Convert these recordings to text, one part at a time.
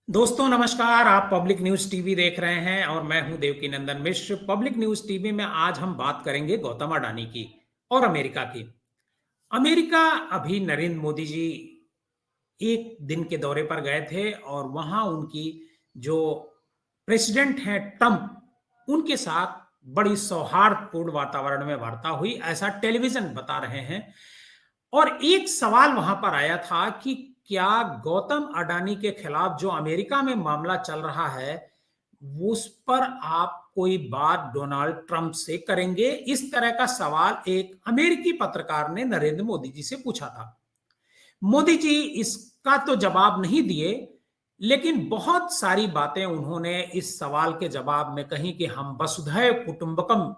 दोस्तों नमस्कार। आप पब्लिक न्यूज टीवी देख रहे हैं और मैं हूं देवकी नंदन मिश्र। पब्लिक न्यूज टीवी में आज हम बात करेंगे गौतम अडानी की और अमेरिका की। अमेरिका अभी नरेंद्र मोदी जी एक दिन के दौरे पर गए थे और वहां उनकी जो प्रेसिडेंट हैं ट्रंप, उनके साथ बड़ी सौहार्दपूर्ण वातावरण में वार्ता हुई, ऐसा टेलीविजन बता रहे हैं। और एक सवाल वहां पर आया था कि क्या गौतम अडानी के खिलाफ जो अमेरिका में मामला चल रहा है उस पर आप कोई बात डोनाल्ड ट्रंप से करेंगे? इस तरह का सवाल एक अमेरिकी पत्रकार ने नरेंद्र मोदी जी से पूछा था। मोदी जी इसका तो जवाब नहीं दिए, लेकिन बहुत सारी बातें उन्होंने इस सवाल के जवाब में कही कि हम वसुधैव कुटुंबकम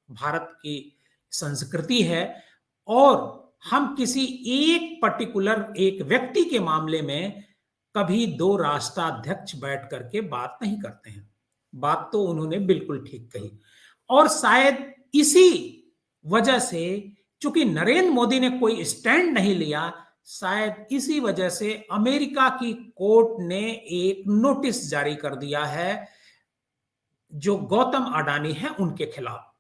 भारत की संस्कृति है और हम किसी एक पर्टिकुलर एक व्यक्ति के मामले में कभी दो राष्ट्राध्यक्ष बैठ करके बात नहीं करते हैं। बात तो उन्होंने बिल्कुल ठीक कही। और शायद इसी वजह से, चूंकि नरेंद्र मोदी ने कोई स्टैंड नहीं लिया, शायद इसी वजह से अमेरिका की कोर्ट ने एक नोटिस जारी कर दिया है जो गौतम अडानी है उनके खिलाफ।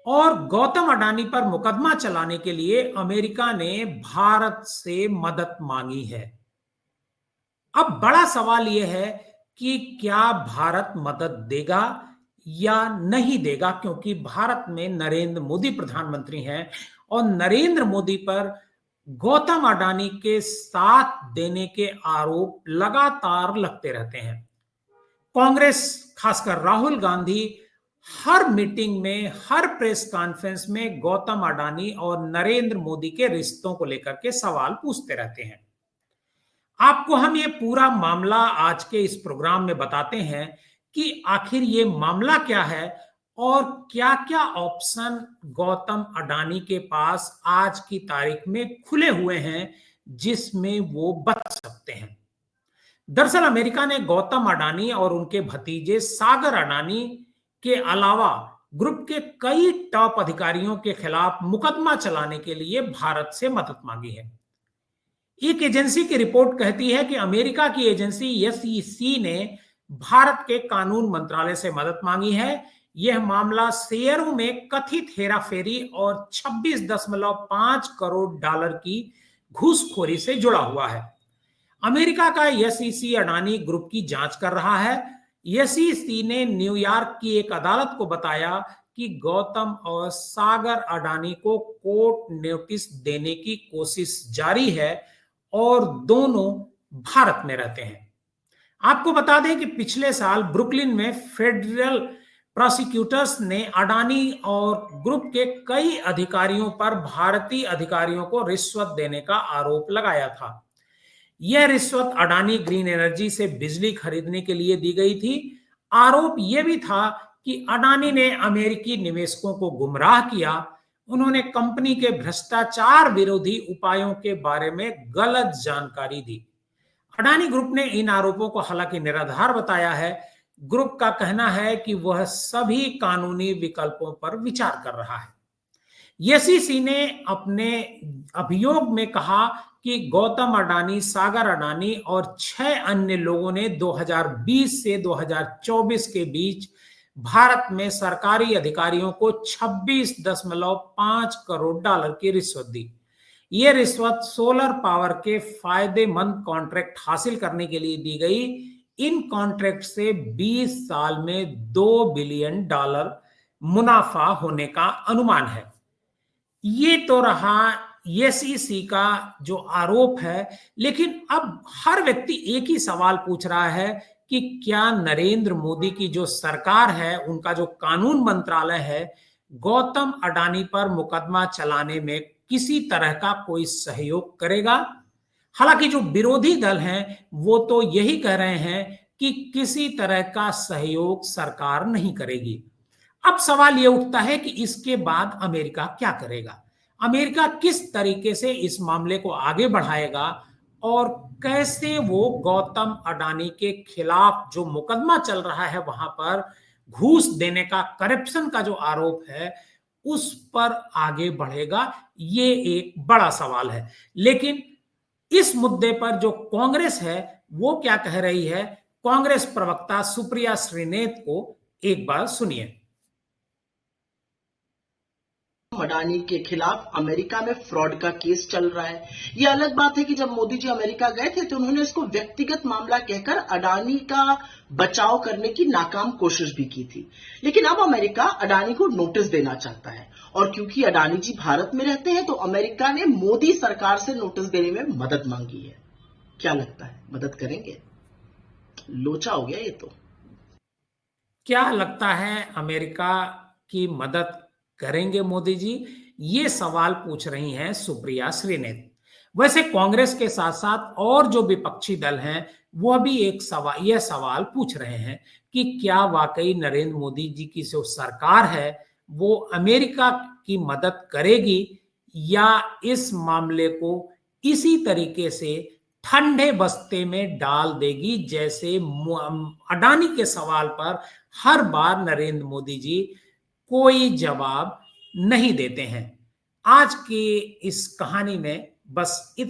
और गौतम अडानी पर मुकदमा चलाने के लिए अमेरिका ने भारत से मदद मांगी है। अब बड़ा सवाल यह है कि क्या भारत मदद देगा या नहीं देगा, क्योंकि भारत में नरेंद्र मोदी प्रधानमंत्री हैं और नरेंद्र मोदी पर गौतम अडानी के साथ देने के आरोप लगातार लगते रहते हैं। कांग्रेस, खासकर राहुल गांधी, हर मीटिंग में, हर प्रेस कॉन्फ्रेंस में गौतम अडानी और नरेंद्र मोदी के रिश्तों को लेकर के सवाल पूछते रहते हैं। आपको हम ये पूरा मामला आज के इस प्रोग्राम में बताते हैं कि आखिर ये मामला क्या है और क्या क्या ऑप्शन गौतम अडानी के पास आज की तारीख में खुले हुए हैं जिसमें वो बच सकते हैं। दरअसल अमेरिका ने गौतम अडानी और उनके भतीजे सागर अडानी के अलावा ग्रुप के कई टॉप अधिकारियों के खिलाफ मुकदमा चलाने के लिए भारत से मदद मांगी है। एक एजेंसी की रिपोर्ट कहती है कि अमेरिका की एजेंसी एसईसी ने भारत के कानून मंत्रालय से मदद मांगी है। यह मामला शेयरों में कथित हेराफेरी और 26.5 करोड़ डॉलर की घूसखोरी से जुड़ा हुआ है। अमेरिका का एसईसी अडानी ग्रुप की जांच कर रहा है। एसईसी ने न्यूयॉर्क की एक अदालत को बताया कि गौतम और सागर अडानी को कोर्ट नोटिस देने की कोशिश जारी है और दोनों भारत में रहते हैं। आपको बता दें कि पिछले साल ब्रुकलिन में फेडरल प्रोसिक्यूटर्स ने अडानी और ग्रुप के कई अधिकारियों पर भारतीय अधिकारियों को रिश्वत देने का आरोप लगाया था। यह रिश्वत अडानी ग्रीन एनर्जी से बिजली खरीदने के लिए दी गई थी। आरोप यह भी था कि अडानी ने अमेरिकी निवेशकों को गुमराह किया। उन्होंने कंपनी के भ्रष्टाचार विरोधी उपायों के बारे में गलत जानकारी दी। अडानी ग्रुप ने इन आरोपों को हालांकि निराधार बताया है। ग्रुप का कहना है कि वह सभी कानूनी विकल्पों पर विचार कर रहा है। एसईसी ने अपने अभियोग में कहा कि गौतम अडानी, सागर अडानी और 6 अन्य लोगों ने 2020 से 2024 के बीच भारत में सरकारी अधिकारियों को 26.5 करोड़ डॉलर की रिश्वत दी। यह रिश्वत सोलर पावर के फायदेमंद कॉन्ट्रैक्ट हासिल करने के लिए दी गई। इन कॉन्ट्रैक्ट से 20 साल में $2 बिलियन मुनाफा होने का अनुमान है। ये तो रहा एसईसी का जो आरोप है, लेकिन अब हर व्यक्ति एक ही सवाल पूछ रहा है कि क्या नरेंद्र मोदी की जो सरकार है, उनका जो कानून मंत्रालय है, गौतम अडानी पर मुकदमा चलाने में किसी तरह का कोई सहयोग करेगा? हालांकि जो विरोधी दल हैं वो तो यही कह रहे हैं कि किसी तरह का सहयोग सरकार नहीं करेगी। अब सवाल यह उठता है कि इसके बाद अमेरिका क्या करेगा? अमेरिका किस तरीके से इस मामले को आगे बढ़ाएगा और कैसे वो गौतम अडानी के खिलाफ जो मुकदमा चल रहा है वहां पर घूस देने का, करप्शन का जो आरोप है, उस पर आगे बढ़ेगा? ये एक बड़ा सवाल है। लेकिन इस मुद्दे पर जो कांग्रेस है वो क्या कह रही है, कांग्रेस प्रवक्ता सुप्रिया श्रीनेत को एक बार सुनिए। अडानी के खिलाफ अमेरिका में फ्रॉड का केस चल रहा है। यह अलग बात है कि जब मोदी जी अमेरिका गए थे तो उन्होंने इसको व्यक्तिगत मामला कहकर अडानी का बचाव करने की नाकाम कोशिश भी की थी। लेकिन अब अमेरिका अडानी को नोटिस देना चाहता है और क्योंकि अडानी जी भारत में रहते हैं तो अमेरिका ने मोदी सरकार से नोटिस देने में मदद मांगी है। क्या लगता है, मदद करेंगे? लोचा हो गया ये तो। क्या लगता है अमेरिका की मदद करेंगे मोदी जी? ये सवाल पूछ रही हैं सुप्रिया श्रीनेत। वैसे कांग्रेस के साथ साथ और जो विपक्षी दल हैं वह भी एक सवाल यह सवाल पूछ रहे हैं कि क्या वाकई नरेंद्र मोदी जी की जो सरकार है वो अमेरिका की मदद करेगी या इस मामले को इसी तरीके से ठंडे बस्ते में डाल देगी, जैसे अडानी के सवाल पर हर बार नरेंद्र मोदी जी कोई जवाब नहीं देते हैं। आज की इस कहानी में बस इतना।